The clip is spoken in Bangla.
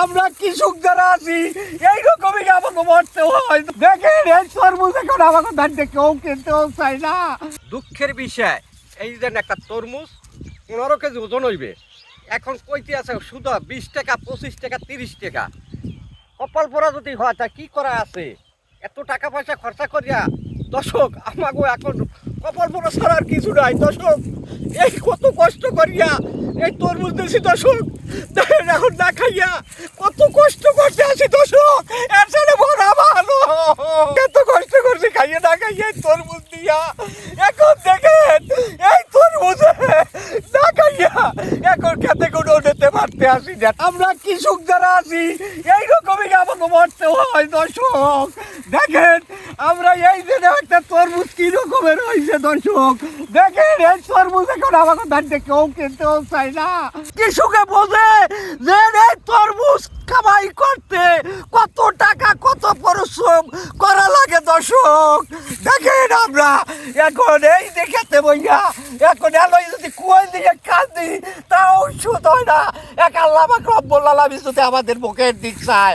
আমরা কৃষক যারা আছি এইরকমই আমাকে মরতে হয়। দেখেন এই তরমুজ এখন আমাকে ধানটা কেউ কিনতেও চাই না। দুঃখের বিষয় এই যে একটা তরমুজ 15 কেজি ওজন হইবে, এখন কইতে আছে শুধু 20 টাকা 25 টাকা 30 টাকা। কপাল পরা যদি হয় তা কি করা আছে? এত টাকা পয়সা খরচা করিয়া দর্শক আমাকে এখন কপাল পরা ছাড়ার কিছু নাই। দর্শক এই কত কষ্ট করিয়া এই তরমুজ দিয়েছি দর্শক, দেখেন এখন না খাইয়া কত কষ্ট করতে আছি দর্শক। এর সাথে ভরা ভালো এত কষ্ট করছি খাইয়া না খাইয়া এই তরমুজ দিয়া, এখন দেখেন এই তরমুজে না খাইয়া এখন খেতে কোনো উঠতে পারতে আসি না। আমরা কৃষক যারা আছি এইরকমই আমাকে মরতে হয়। দর্শক দেখেন আমরা এই যে একটা তরমুজ কি রকমের হয়েছে। দর্শক দেখেন এই তরমুজ এখন আমাকে ধানটা কেউ কিনতেও চাই না। কৃষকে বোঝে যে এই তরমুজ কামাই করতে কত টাকা কত পরিশ্রম করা লাগে। দর্শক দেখেন আমরা এখন এই দেখাতে বইয়া এখন এলো যদি কুয়ার দিকে কাজ দিই তাও শুধু হয় না। এক আল্লাহ রব্বুল আলামিন যদি আমাদের মুখের দিক চায়